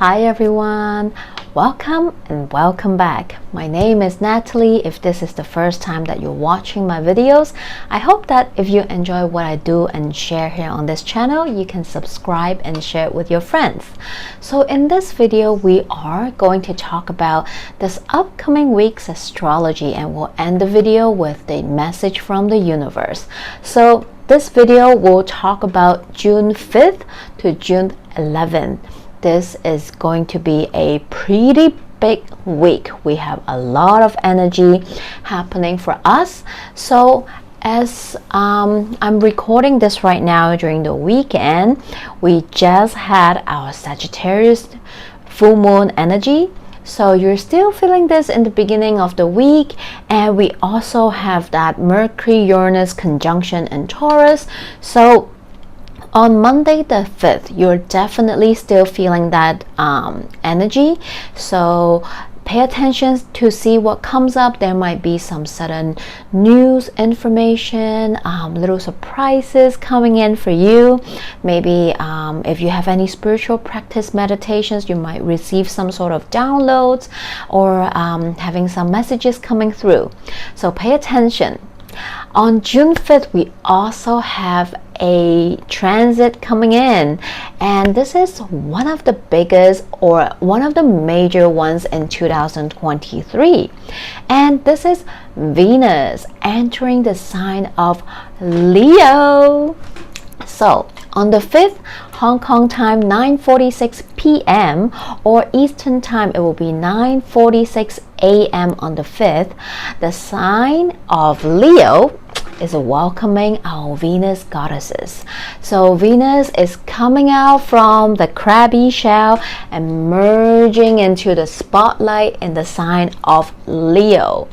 Hi everyone, welcome and welcome back. My name is Natalie. If this is the first time that you're watching my videos, I hope that if you enjoy what I do and share here on this channel, you can subscribe and share it with your friends. So in this video, we are going to talk about this upcoming week's astrology, and we'll end the video with the message from the universe. So this video will talk about June 5th to June 11th. This is going to be a pretty big week. We have a lot of energy happening for us. So as I'm recording this right now during the weekend, we just had our Sagittarius full moon energy. So you're still feeling this in the beginning of the week, and we also have that Mercury-Uranus conjunction in Taurus. So on Monday the 5th, you're definitely still feeling that energy. So pay attention to see what comes up. There might be some sudden news, information, little surprises coming in for you. Maybe if you have any spiritual practice meditations, you might receive some sort of downloads or having some messages coming through. So pay attention. On June 5th, we also have a transit coming in, and this is one of the biggest or one of the major ones in 2023, and this is Venus entering the sign of Leo. So on the 5th, Hong Kong time 9:46 p.m. or Eastern time, it will be 9:46 a.m. on the 5th. The sign of Leo is welcoming our Venus goddesses. So Venus is coming out from the crabby shell and merging into the spotlight in the sign of Leo.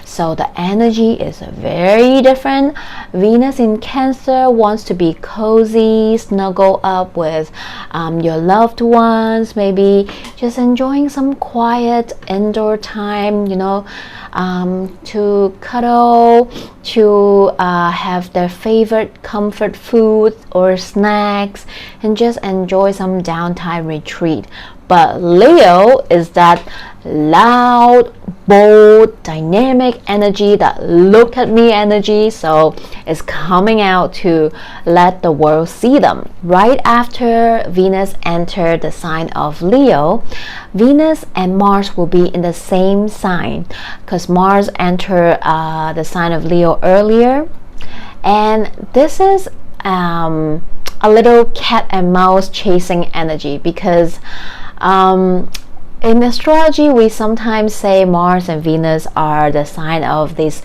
So the energy is very different. Venus in Cancer wants to be cozy, snuggle up with your loved ones, maybe just enjoying some quiet indoor time, to cuddle, to have their favorite comfort food or snacks, and just enjoy some downtime retreat. But Leo is that loud, bold, dynamic energy, that look at me energy. So it's coming out to let the world see them. Right after Venus entered the sign of Leo, Venus and Mars will be in the same sign, because Mars entered the sign of Leo earlier. And this is a little cat and mouse chasing energy, because in astrology, we sometimes say Mars and Venus are the sign of these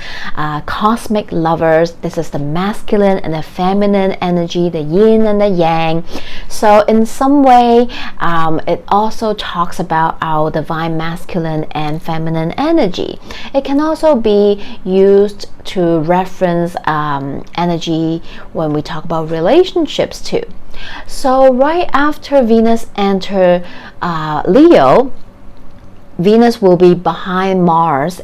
cosmic lovers. This is the masculine and the feminine energy, the yin and the yang. So in some way, it also talks about our divine masculine and feminine energy. It can also be used to reference energy when we talk about relationships too. So right after Venus enter Leo, Venus will be behind Mars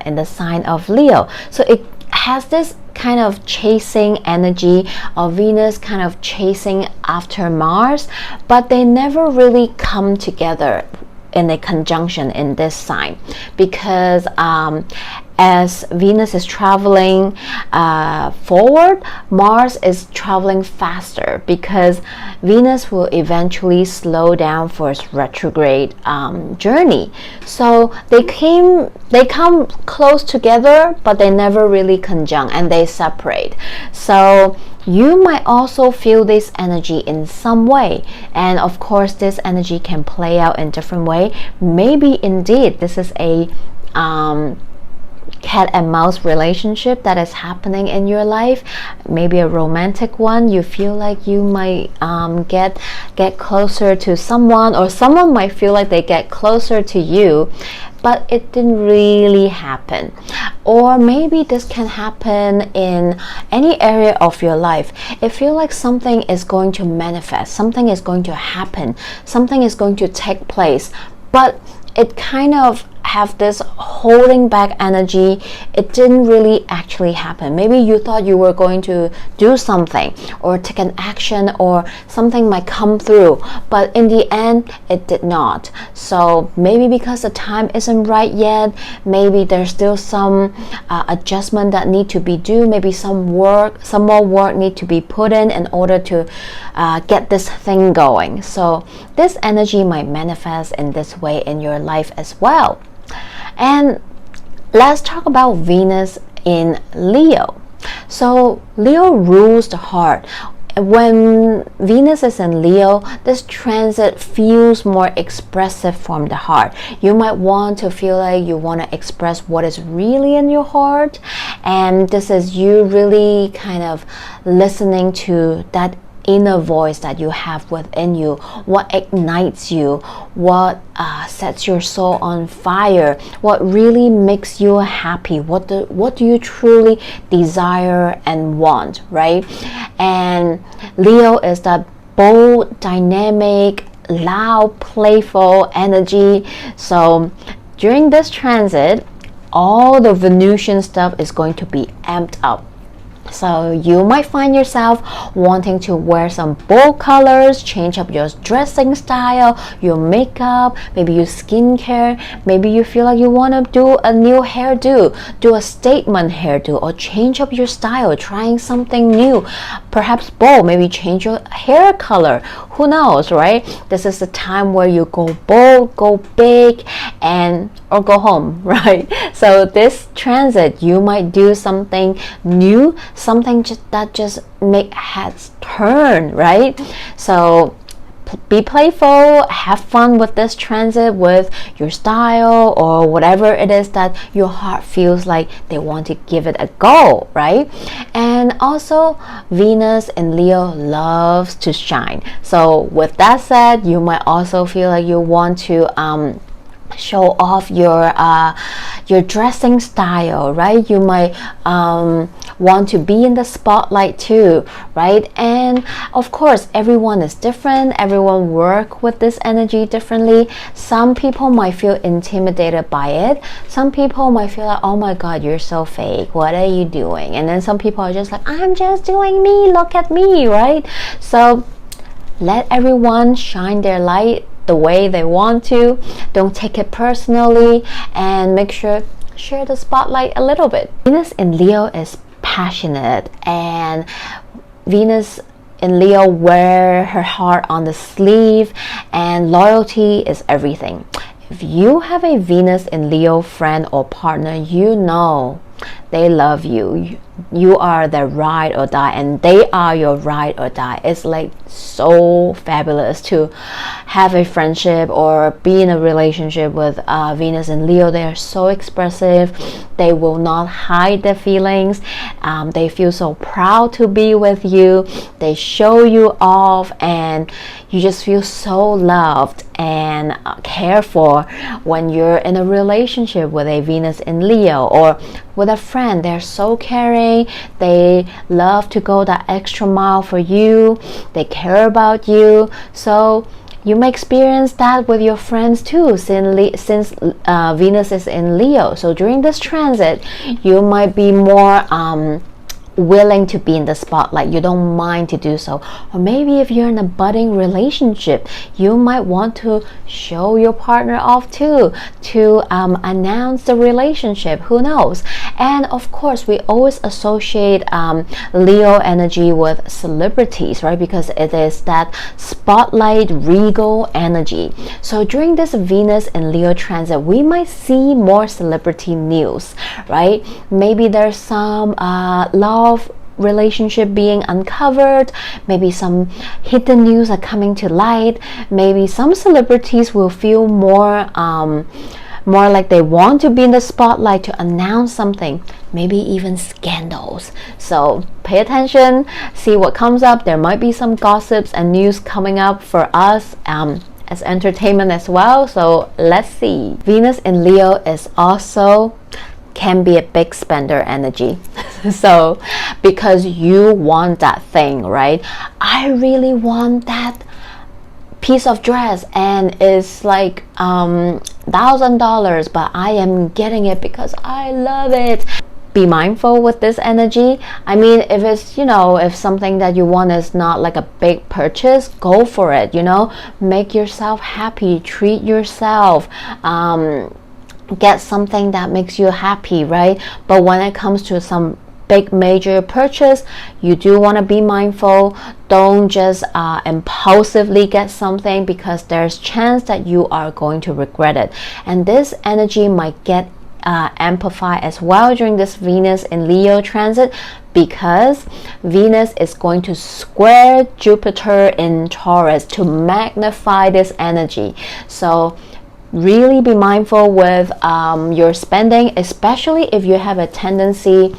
in the sign of Leo. So it has this kind of chasing energy of Venus kind of chasing after Mars, but they never really come together in a conjunction in this sign, because as Venus is traveling forward, Mars is traveling faster, because Venus will eventually slow down for its retrograde journey. So they come close together, but they never really conjunct, and they separate. So you might also feel this energy in some way, and of course this energy can play out in different way. Maybe indeed this is a cat and mouse relationship that is happening in your life, maybe a romantic one. You feel like you might get closer to someone, or someone might feel like they get closer to you, but it didn't really happen. Or maybe this can happen in any area of your life. It feels like something is going to manifest, something is going to happen, something is going to take place, but it kind of have this holding back energy, it didn't really actually happen. Maybe you thought you were going to do something or take an action, or something might come through, but in the end it did not. So maybe because the time isn't right yet, maybe there's still some adjustment that need to be due, maybe some more work need to be put in order to get this thing going. So this energy might manifest in this way in your life as well. And let's talk about Venus in Leo. So Leo rules the heart. When Venus is in Leo, this transit feels more expressive from the heart. You might want to feel like you want to express what is really in your heart, and this is you really kind of listening to that inner voice that you have within you, what ignites you, what sets your soul on fire, what really makes you happy, what do you truly desire and want, right? And Leo is that bold, dynamic, loud, playful energy. So during this transit, all the Venusian stuff is going to be amped up. So you might find yourself wanting to wear some bold colors, change up your dressing style, your makeup, maybe your skincare. Maybe you feel like you want to do a new hairdo, do a statement hairdo, or change up your style, trying something new, perhaps bold, maybe change your hair color. Who knows, right? This is the time where you go bold, go big, or go home, right? So this transit, you might do something new, something that just make heads turn, right? So be playful, have fun with this transit, with your style or whatever it is that your heart feels like they want to give it a go, right? And also Venus in Leo loves to shine. So with that said, you might also feel like you want to show off your dressing style, right? You might want to be in the spotlight too, right? And of course, everyone is different. Everyone work with this energy differently. Some people might feel intimidated by it. Some people might feel like, oh my god, you're so fake, what are you doing? And then some people are just like, I'm just doing me, look at me, right? So let everyone shine their light the way they want to. Don't take it personally, and make sure share the spotlight a little bit. Venus in Leo is passionate, and Venus in Leo wear her heart on the sleeve, and loyalty is everything. If you have a Venus in Leo friend or partner, you know they love you. You are their ride or die, and they are your ride or die. It's like so fabulous to have a friendship or be in a relationship with Venus and Leo. They are so expressive. They will not hide their feelings. They feel so proud to be with you. They show you off, and you just feel so loved and cared for when you're in a relationship with a Venus in Leo or with a friend. They're so caring. They love to go that extra mile for you. They care about you. So you may experience that with your friends too, since Venus is in Leo. So during this transit, you might be more willing to be in the spotlight. You don't mind to do so. Or maybe if you're in a budding relationship, you might want to show your partner off too, to announce the relationship. Who knows? And of course, we always associate Leo energy with celebrities, right? Because it is that spotlight, regal energy. So during this Venus and Leo transit, we might see more celebrity news, right? Maybe there's some love relationship being uncovered. Maybe some hidden news are coming to light. Maybe some celebrities will feel more like they want to be in the spotlight to announce something. Maybe even scandals. So pay attention, see what comes up. There might be some gossips and news coming up for us as entertainment as well. So let's see. Venus in Leo is also can be a big spender energy. So because you want that thing, right? I really want that piece of dress and it's like $1,000, but I am getting it because I love it. Be mindful with this energy. I mean, if it's, if something that you want is not like a big purchase, go for it. Make yourself happy, treat yourself, get something that makes you happy, right? But when it comes to some big major purchase, you do want to be mindful. Don't just impulsively get something, because there's chance that you are going to regret it. And this energy might get amplified as well during this Venus in Leo transit, because Venus is going to square Jupiter in Taurus to magnify this energy. So really be mindful with your spending, especially if you have a tendency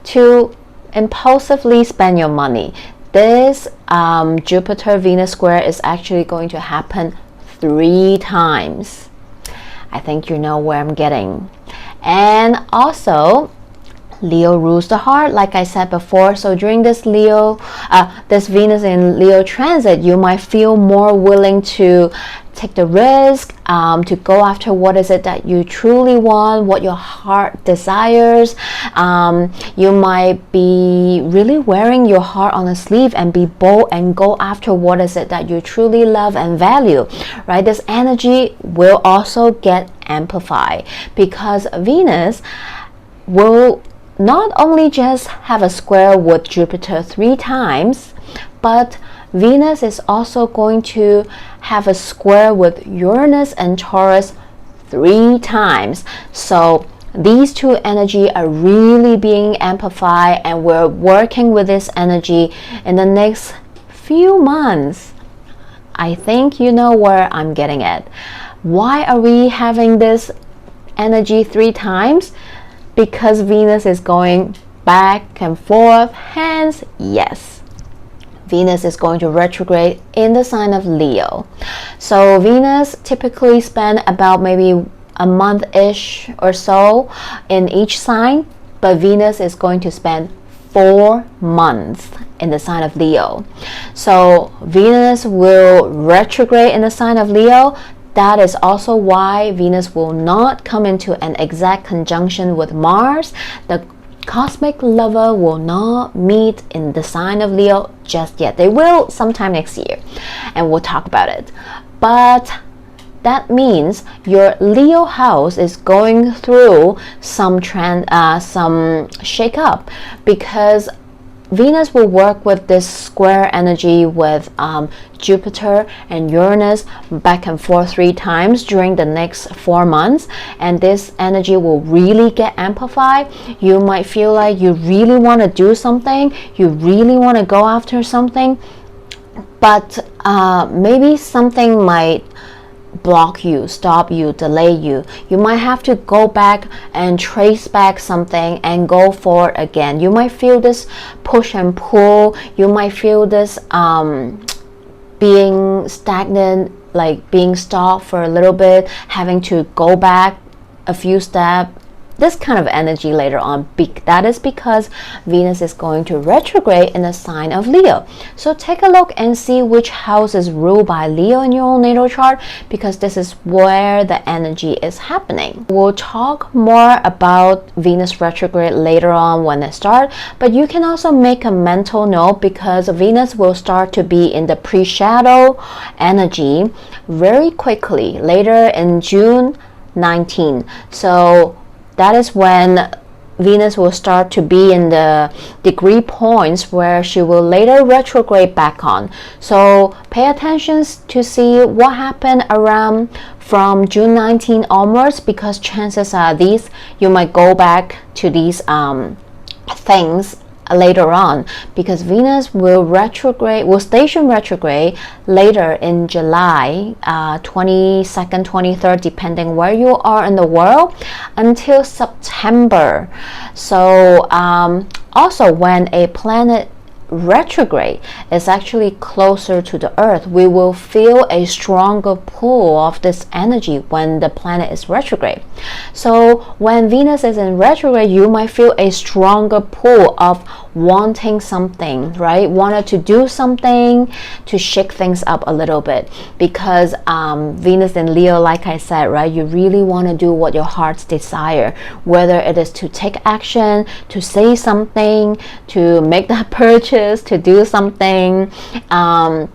to impulsively spend your money. This Jupiter-Venus square is actually going to happen 3 times. I think you know where I'm getting. And also, Leo rules the heart, like I said before. So during this this Venus in Leo transit, you might feel more willing to take the risk, to go after what is it that you truly want, what your heart desires. You might be really wearing your heart on a sleeve and be bold and go after what is it that you truly love and value, right? This energy will also get amplified, because Venus will not only just have a square with Jupiter 3 times, but Venus is also going to have a square with Uranus and Taurus 3 times. So these two energies are really being amplified, and we're working with this energy in the next few months. I think you know where I'm getting at. Why are we having this energy 3 times? Because Venus is going back and forth. Hence, yes, Venus is going to retrograde in the sign of Leo. So Venus typically spend about maybe a month-ish or so in each sign, but Venus is going to spend 4 months in the sign of Leo. So Venus will retrograde in the sign of Leo. That is also why Venus will not come into an exact conjunction with Mars. The cosmic lover will not meet in the sign of Leo just yet. They will sometime next year, and we'll talk about it. But that means your Leo house is going through some shake up, because Venus will work with this square energy with Jupiter and Uranus back and forth 3 times during the next 4 months, and this energy will really get amplified. You might feel like you really want to do something, you really want to go after something, but maybe something might block you, stop you, delay you. You might have to go back and trace back something and go for it again. You might feel this push and pull. You might feel this being stagnant, like being stopped for a little bit, having to go back a few steps. This kind of energy later on. That is because Venus is going to retrograde in the sign of Leo. So take a look and see which house is ruled by Leo in your own natal chart, because this is where the energy is happening. We'll talk more about Venus retrograde later on when it starts, but you can also make a mental note, because Venus will start to be in the pre-shadow energy very quickly later in June 19. So that is when Venus will start to be in the degree points where she will later retrograde back on. So pay attention to see what happened around from June 19 onwards, because chances are you might go back to these things later on, because Venus will station retrograde later in July 22nd, 23rd, depending where you are in the world, until September. So also when a planet retrograde, is actually closer to the earth. We will feel a stronger pull of this energy when the planet is retrograde. So when Venus is in retrograde, you might feel a stronger pull of wanting something, right? Wanted to do something to shake things up a little bit, because Venus in Leo, like I said, right, you really want to do what your heart's desire, whether it is to take action, to say something, to make that purchase, to do something, to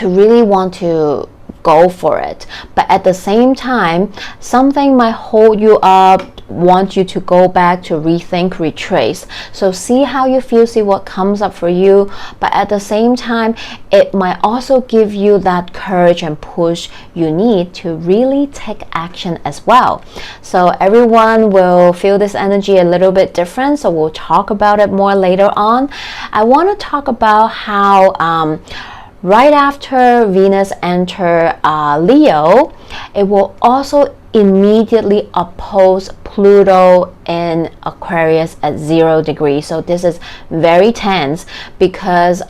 really want to go for it. But at the same time, something might hold you up, want you to go back, to rethink, retrace. So see how you feel, see what comes up for you. But at the same time, it might also give you that courage and push you need to really take action as well. So everyone will feel this energy a little bit different, so we'll talk about it more later on. I want to talk about how right after Venus enter Leo, it will also immediately oppose Pluto in Aquarius at 0 degrees. So this is very tense, because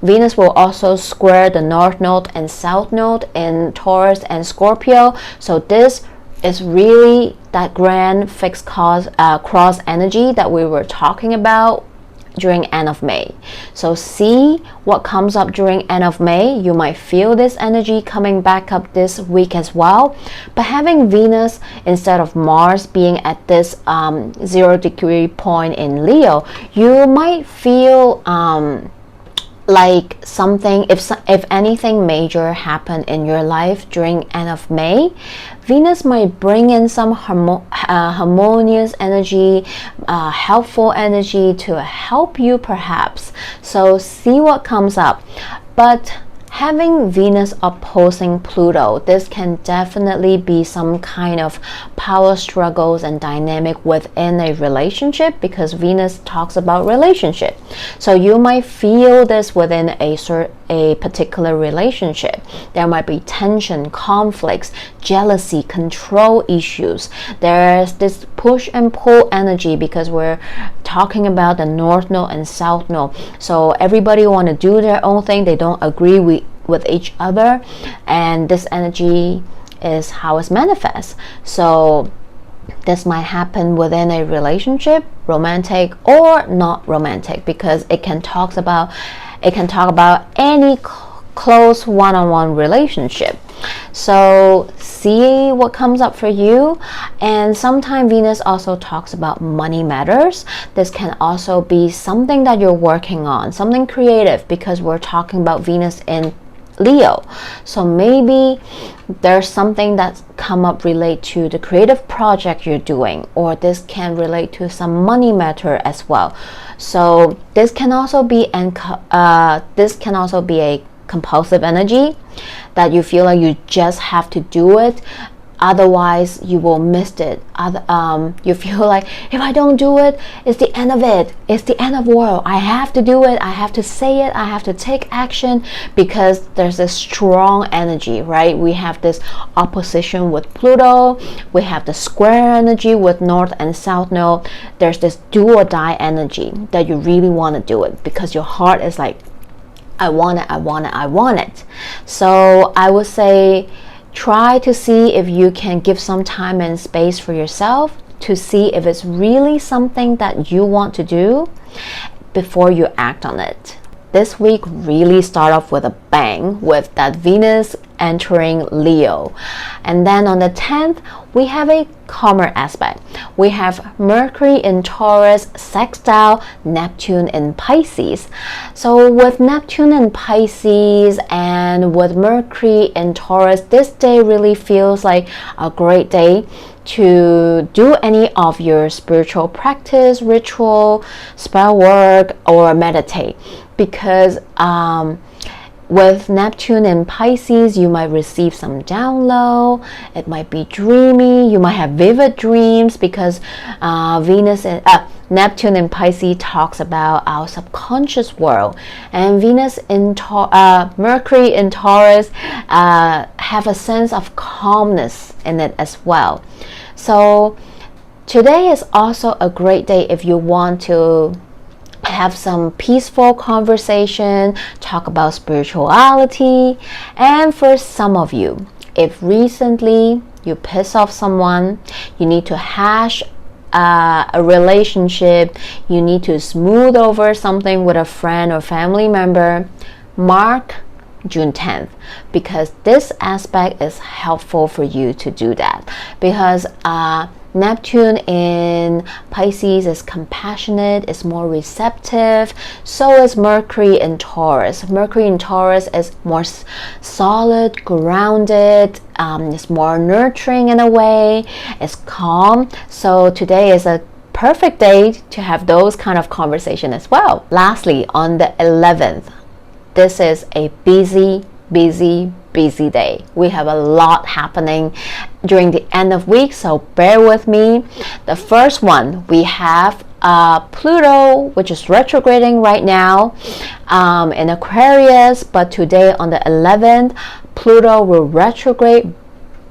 Venus will also square the North Node and South Node in Taurus and Scorpio. So this is really that grand fixed cross energy that we were talking about during end of May. So see what comes up during end of May. You might feel this energy coming back up this week as well. But having Venus instead of Mars being at this 0 degree point in Leo, you might feel like something, if anything major happened in your life during end of May, Venus might bring in some harmonious energy, helpful energy to help you perhaps. So see what comes up. But having Venus opposing Pluto, this can definitely be some kind of power struggles and dynamic within a relationship, because Venus talks about relationship. So you might feel this within a particular relationship. There might be tension, conflicts, jealousy, control issues. There's this push and pull energy, because we're talking about the North Node and South Node. So everybody want to do their own thing. They don't agree with each other, and this energy is how it's manifests. So this might happen within a relationship, romantic or not romantic, because it can talk about any close one-on-one relationship. So see what comes up for you. And sometimes Venus also talks about money matters. This can also be something that you're working on, something creative, because we're talking about Venus in Leo. So maybe there's something that's come up relate to the creative project you're doing, or this can relate to some money matter as well. So this can also be a compulsive energy, that you feel like you just have to do it, otherwise you will miss it. You feel like, if I don't do it, it's the end of it, it's the end of the world. I have to do it, I have to say it, I have to take action, because there's a strong energy, right? We have this opposition with Pluto, we have the square energy with North and South Node. There's this do or die energy that you really want to do it, because your heart is like, I want it, I want it, I want it. So I would say, try to see if you can give some time and space for yourself to see if it's really something that you want to do before you act on it. This week really start off with a bang with that Venus entering Leo. And then on the 10th, we have a calmer aspect. We have Mercury in Taurus sextile Neptune in Pisces. So with Neptune in Pisces and with Mercury in Taurus, this day really feels like a great day to do any of your spiritual practice, ritual, spell work, or meditate, because with Neptune in Pisces, you might receive some download. It might be dreamy. You might have vivid dreams, because Neptune in Pisces talks about our subconscious world, and Mercury in Taurus have a sense of calmness in it as well. So today is also a great day if you want to have some peaceful conversation, talk about spirituality. And for some of you, if recently you piss off someone, you need to hash a relationship, you need to smooth over something with a friend or family member, mark June 10th, because this aspect is helpful for you to do that, because Neptune in Pisces is compassionate, is more receptive. So is Mercury in Taurus. Mercury in Taurus is more solid, grounded, it's more nurturing in a way, it's calm. So today is a perfect day to have those kind of conversation as well. Lastly, on the 11th, this is a busy day. We have a lot happening during the end of week, so bear with me. The first one, we have Pluto, which is retrograding right now in Aquarius, but today on the 11th, Pluto will retrograde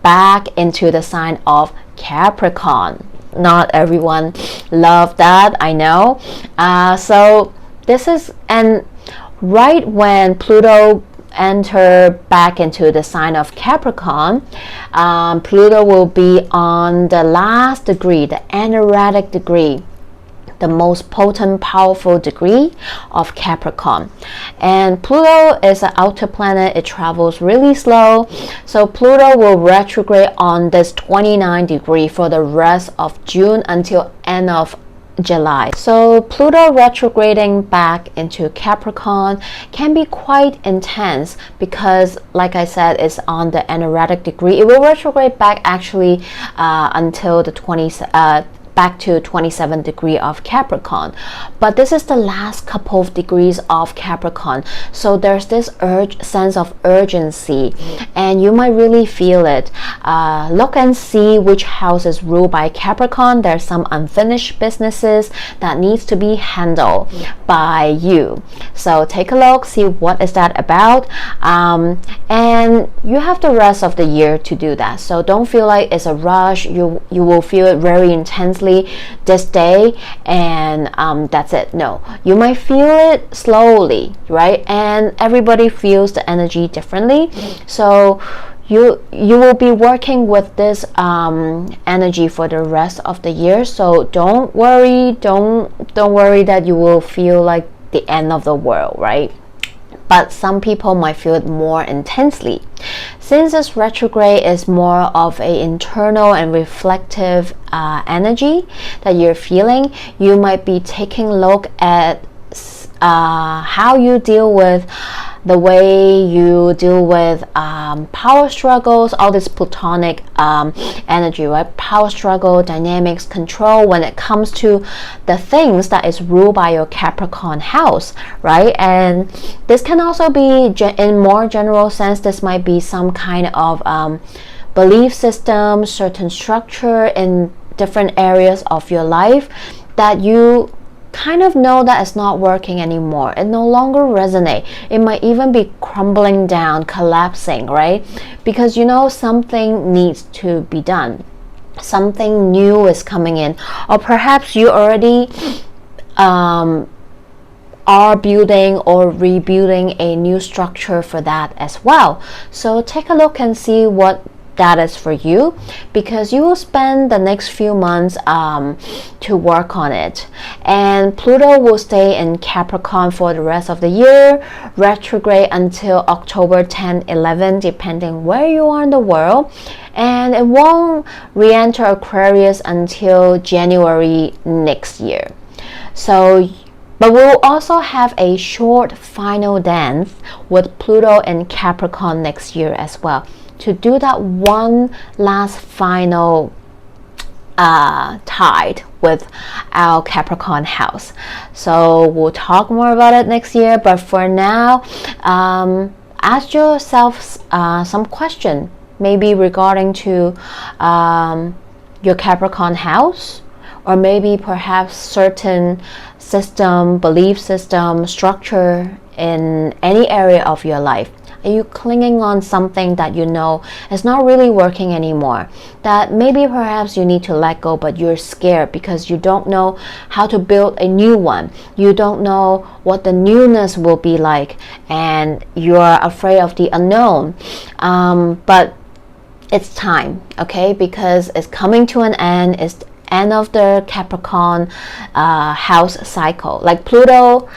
back into the sign of Capricorn. Not everyone love that, I know. So this is, and right when Pluto enter back into the sign of Capricorn, Pluto will be on the last degree, the energetic degree, the most potent, powerful degree of Capricorn. And Pluto is an outer planet, it travels really slow. So Pluto will retrograde on this 29 degree for the rest of June until end of July. So Pluto retrograding back into Capricorn can be quite intense because, like I said, it's on the energetic degree. It will retrograde back actually until the back to 27 degree of Capricorn, but this is the last couple of degrees of Capricorn, so there's this sense of urgency, and you might really feel it. Look and see which house is ruled by Capricorn. There's some unfinished businesses that needs to be handled by you, so take a look, see what is that about, and you have the rest of the year to do that, so don't feel like it's a rush. You will feel it very intensely this day, and that's it. No, you might feel it slowly, right? And everybody feels the energy differently, so you will be working with this energy for the rest of the year. So don't worry that you will feel like the end of the world, right? But some people might feel it more intensely. Since this retrograde is more of an internal and reflective energy that you're feeling, you might be taking a look at how you deal with the way you deal with power struggles, all this Plutonic energy, right? Power struggle, dynamics, control when it comes to the things that is ruled by your Capricorn house, right? And this can also be, in more general sense, this might be some kind of belief system, certain structure in different areas of your life that you kind of know that it's not working anymore. It no longer resonates. It might even be crumbling down, collapsing, right? Because you know something needs to be done. Something new is coming in, or perhaps you already are building or rebuilding a new structure for that as well. So take a look and see what that is for you, because you will spend the next few months to work on it. And Pluto will stay in Capricorn for the rest of the year, retrograde until October 10, 11, depending where you are in the world, and it won't re-enter Aquarius until January next year. So but we'll also have a short final dance with Pluto and Capricorn next year as well, to do that one last final tide with our Capricorn house. So we'll talk more about it next year, but for now, ask yourself some question, maybe regarding to your Capricorn house, or maybe perhaps certain system, belief system, structure in any area of your life. Are you clinging on something that you know is not really working anymore? That maybe perhaps you need to let go, but you're scared because you don't know how to build a new one. You don't know what the newness will be like, and you're afraid of the unknown. But it's time, okay? Because it's coming to an end. It's the end of the Capricorn house cycle. Like Pluto,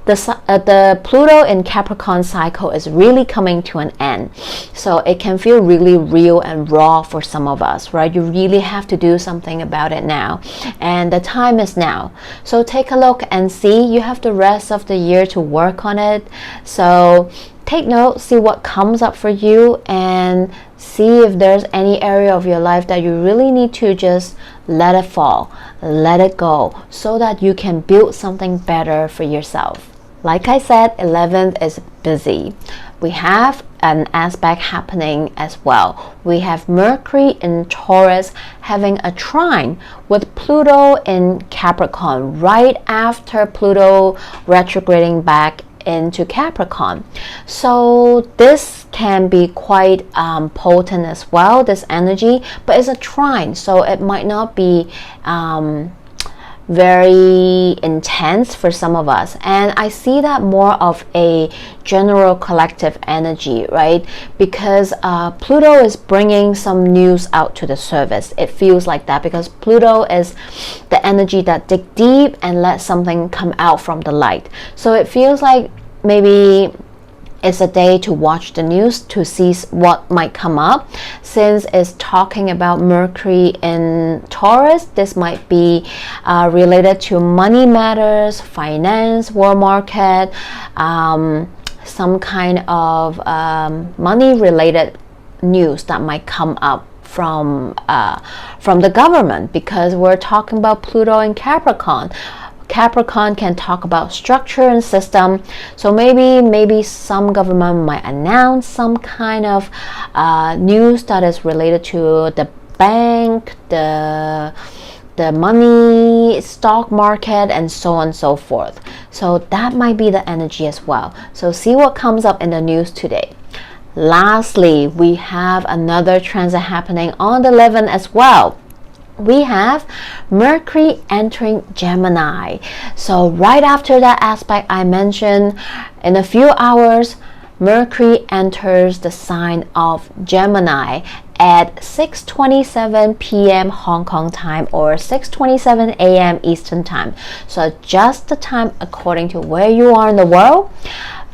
the Pluto in Capricorn cycle is really coming to an end. So it can feel really real and raw for some of us, right? You really have to do something about it now. And the time is now. So take a look and see. You have the rest of the year to work on it. So take note, see what comes up for you, and see if there's any area of your life that you really need to just let it fall, let it go, so that you can build something better for yourself. Like I said, 11th is busy. We have an aspect happening as well. We have Mercury in Taurus having a trine with Pluto in Capricorn right after Pluto retrograding back into Capricorn. So this can be quite potent as well, this energy, but it's a trine, so it might not be very intense for some of us. And I see that more of a general collective energy, right? Because Pluto is bringing some news out to the surface. It feels like that because Pluto is the energy that dig deep and let something come out from the light. So it feels like maybe it's a day to watch the news to see what might come up. Since it's talking about Mercury in Taurus, this might be related to money matters, finance, world market, some kind of money related news that might come up from the government, because we're talking about Pluto in Capricorn. Capricorn can talk about structure and system. So maybe some government might announce some kind of news that is related to the bank, the money, stock market, and so on and so forth. So that might be the energy as well. So see what comes up in the news today. Lastly, we have another transit happening on the 11th as well. We have Mercury entering Gemini. So right after that aspect I mentioned, in a few hours, Mercury enters the sign of Gemini at 6:27 p.m. Hong Kong time or 6:27 a.m. Eastern time. So adjust the time according to where you are in the world.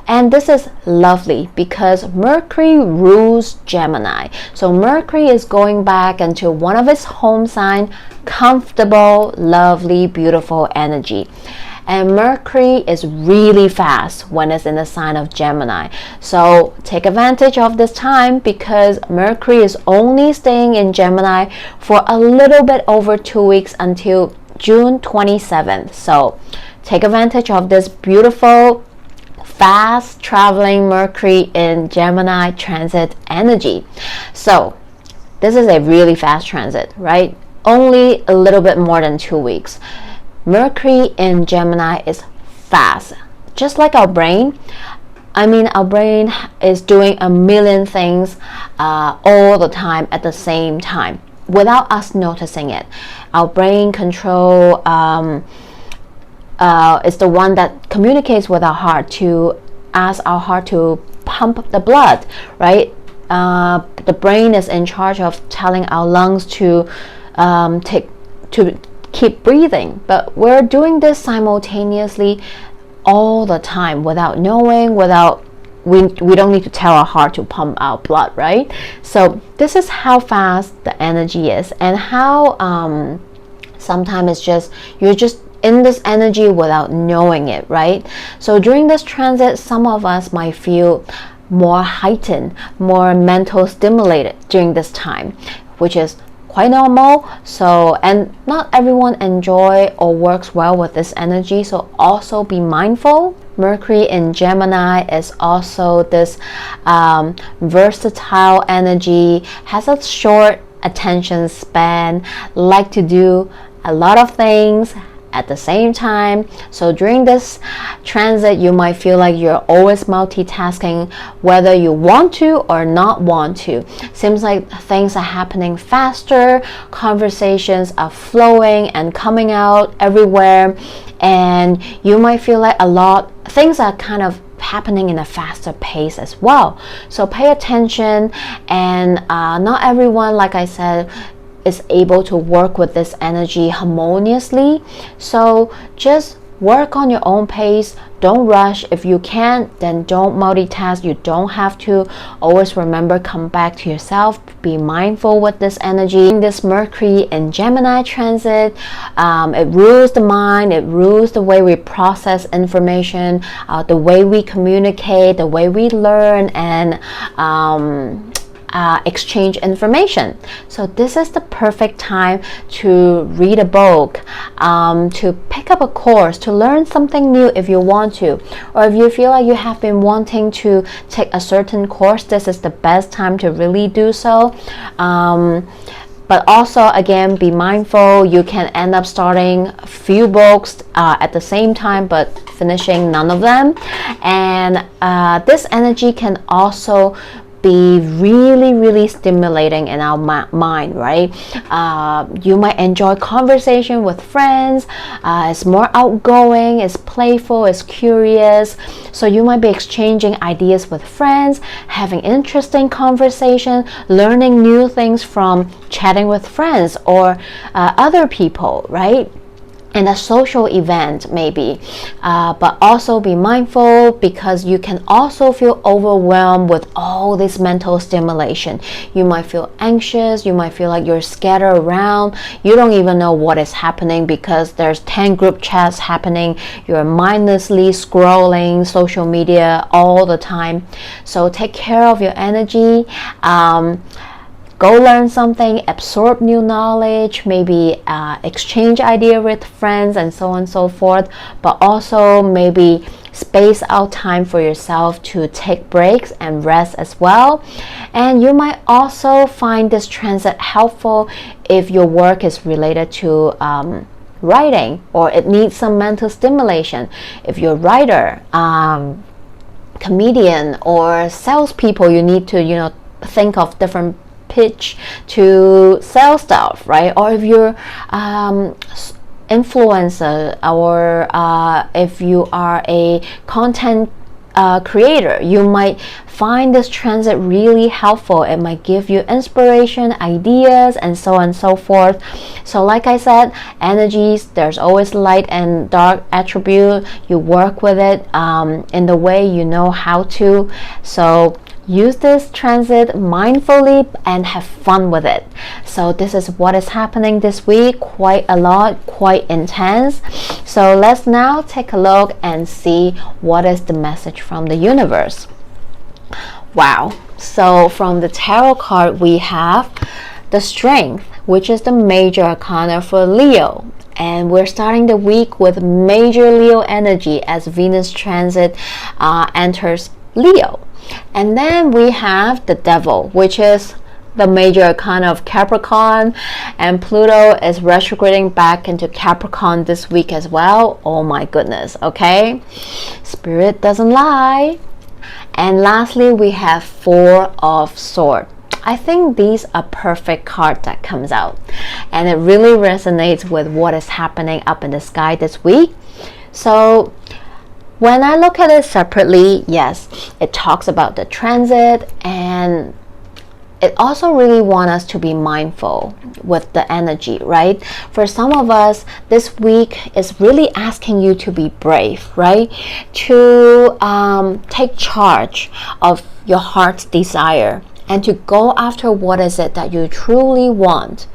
And this is lovely because Mercury rules Gemini. So Mercury is going back into one of its home sign, comfortable, lovely, beautiful energy. And Mercury is really fast when it's in the sign of Gemini. So take advantage of this time because Mercury is only staying in Gemini for a little bit over 2 weeks until June 27th. So take advantage of this beautiful fast traveling Mercury in Gemini transit energy. So this is a really fast transit, right? Only a little bit more than 2 weeks. Mercury in Gemini is fast, just like our brain. I mean, our brain is doing a million things all the time at the same time without us noticing it. Our brain control is the one that communicates with our heart to ask our heart to pump the blood, right? The brain is in charge of telling our lungs to keep breathing, but we're doing this simultaneously all the time without knowing, we don't need to tell our heart to pump out blood, right? So this is how fast the energy is, and how sometimes it's just you're just in this energy without knowing it, right? So during this transit, some of us might feel more heightened, more mental stimulated during this time, which is quite normal. So, and not everyone enjoy or works well with this energy, so also be mindful. Mercury in Gemini is also this versatile energy, has a short attention span, like to do a lot of things at the same time. So during this transit, you might feel like you're always multitasking, whether you want to or not want to. Seems like things are happening faster, conversations are flowing and coming out everywhere, and you might feel like things are kind of happening in a faster pace as well. So pay attention, and not everyone, like I said, is able to work with this energy harmoniously. So just work on your own pace. Don't rush. If you can't, then don't multitask. You don't have to. Always remember, come back to yourself. Be mindful with this energy. This Mercury in Gemini transit, it rules the mind. It rules the way we process information, the way we communicate, the way we learn, and exchange information. So this is the perfect time to read a book, to pick up a course, to learn something new if you want to, or if you feel like you have been wanting to take a certain course, this is the best time to really do so. But also, again, be mindful. You can end up starting a few books at the same time, but finishing none of them. And this energy can also be really stimulating in our mind, right? You might enjoy conversation with friends. It's more outgoing, it's playful, it's curious. So you might be exchanging ideas with friends, having interesting conversation, learning new things from chatting with friends or other people, right? In a social event maybe, but also be mindful, because you can also feel overwhelmed with all this mental stimulation. You might feel anxious, you might feel like you're scattered around, you don't even know what is happening because there's 10 group chats happening. You're mindlessly scrolling social media all the time. So take care of your energy. Go learn something, absorb new knowledge, maybe exchange ideas with friends, and so on and so forth. But also maybe space out time for yourself to take breaks and rest as well. And you might also find this transit helpful if your work is related to writing, or it needs some mental stimulation. If you're a writer, comedian, or salespeople, you need to think of different pitch to sell stuff, right? Or if you're influencer, or if you are a content creator, you might find this transit really helpful. It might give you inspiration, ideas, and so on and so forth. So like I said, energies, there's always light and dark attribute. You work with it in the way you know how to. So use this transit mindfully and have fun with it. So this is what is happening this week, quite a lot, quite intense. So let's now take a look and see what is the message from the universe. Wow. So from the tarot card, we have the Strength, which is the major arcana for Leo. And we're starting the week with major Leo energy as Venus transit enters Leo. And then we have the Devil, which is the major arcana of Capricorn, and Pluto is retrograding back into Capricorn this week as well. Oh my goodness, okay? Spirit doesn't lie. And lastly, we have Four of Swords. I think these are perfect cards that comes out, and it really resonates with what is happening up in the sky this week. So when I look at it separately, yes, it talks about the transit, and it also really wants us to be mindful with the energy, right? For some of us, this week is really asking you to be brave, right? To take charge of your heart's desire and to go after what is it that you truly want,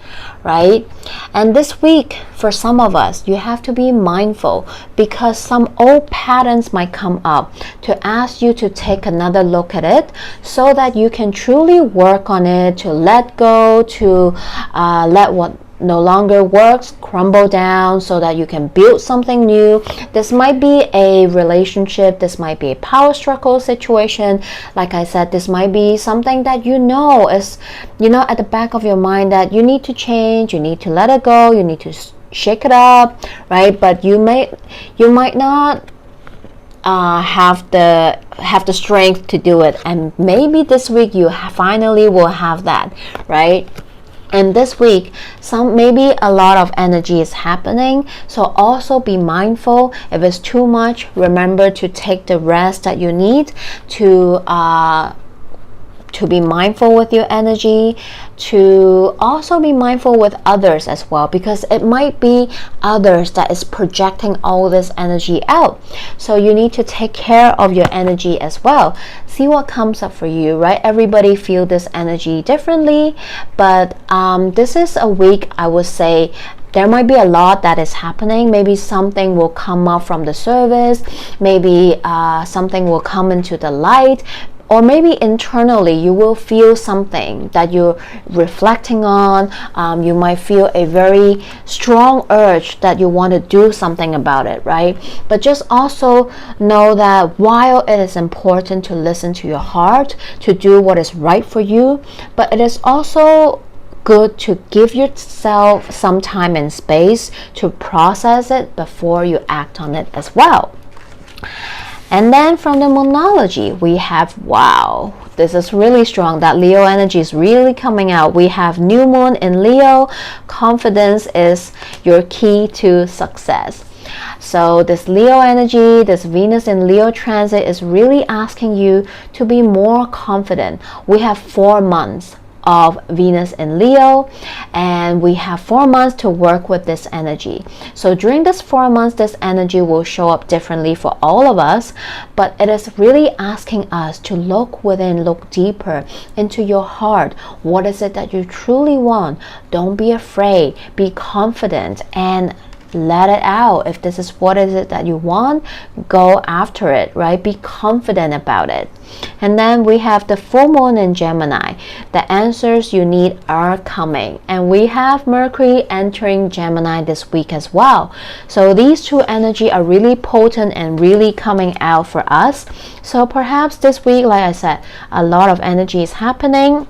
right? And this week, for some of us, you have to be mindful, because some old patterns might come up to ask you to take another look at it, so that you can truly work on it, to let go, to let what no longer works crumble down, so that you can build something new. This might be a relationship, this might be a power struggle situation. Like I said, this might be something that is at the back of your mind, that you need to change, you need to let it go, you need to shake it up, right? But you might not have the strength to do it, and maybe this week you finally will have that, right? And this week, maybe a lot of energy is happening. So also be mindful. If it's too much, remember to take the rest that you need to be mindful with your energy, to also be mindful with others as well, because it might be others that is projecting all this energy out. So you need to take care of your energy as well. See what comes up for you, right? Everybody feel this energy differently, but this is a week, I would say, there might be a lot that is happening. Maybe something will come up from the service, maybe something will come into the light, or maybe internally you will feel something that you're reflecting on. You might feel a very strong urge that you want to do something about it, right? But just also know that while it is important to listen to your heart, to do what is right for you, but it is also good to give yourself some time and space to process it before you act on it as well. And then from the Moonology, we have, wow, this is really strong. That Leo energy is really coming out. We have new moon in Leo. Confidence is your key to success. So this Leo energy, this Venus in Leo transit is really asking you to be more confident. We have 4 months of Venus in Leo, and we have 4 months to work with this energy. So during this 4 months, this energy will show up differently for all of us, but it is really asking us to look within, look deeper into your heart. What is it that you truly want? Don't be afraid, be confident, and let it out. If this is what is it that you want, go after it, right? Be confident about it. And then we have the full moon in Gemini. The answers you need are coming, and we have Mercury entering Gemini this week as well. So these two energy are really potent and really coming out for us. So perhaps this week, like I said, a lot of energy is happening.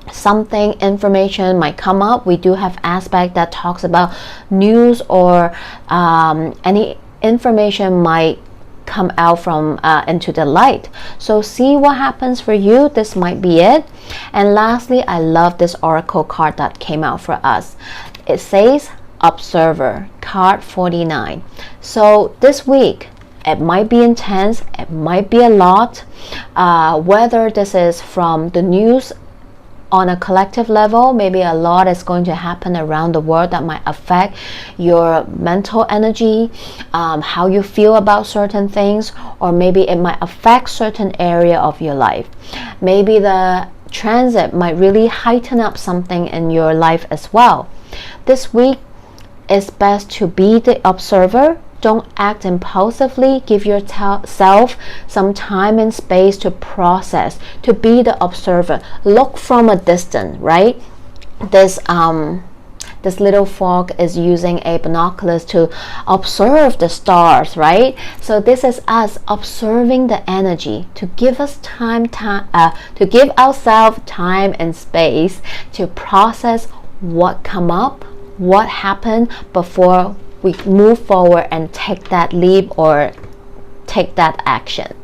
Something, information might come up. We do have aspect that talks about news, or any information might come out from into the light. So see what happens for you. This might be it. And lastly, I love this oracle card that came out for us. It says Observer, card 49. So this week, it might be intense, it might be a lot, whether this is from the news on a collective level. Maybe a lot is going to happen around the world that might affect your mental energy, how you feel about certain things, or maybe it might affect certain area of your life. Maybe the transit might really heighten up something in your life as well. This week, it's best to be the observer. Don't act impulsively. Give yourself some time and space to process, to be the observer. Look from a distance, right? This little frog is using a binoculars to observe the stars, right? So this is us observing the energy, to give us to give ourselves time and space to process what come up, what happened, before we move forward and take that leap or take that action.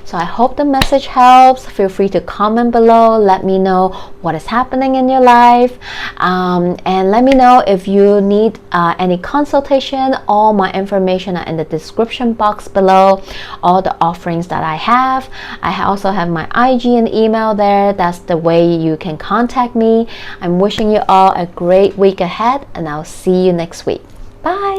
So I hope the message helps. Feel free to comment below. Let me know what is happening in your life, and let me know if you need any consultation. All my information are in the description box below. All the offerings that I have. I also have my IG and email there. That's the way you can contact me. I'm wishing you all a great week ahead, and I'll see you next week. Bye.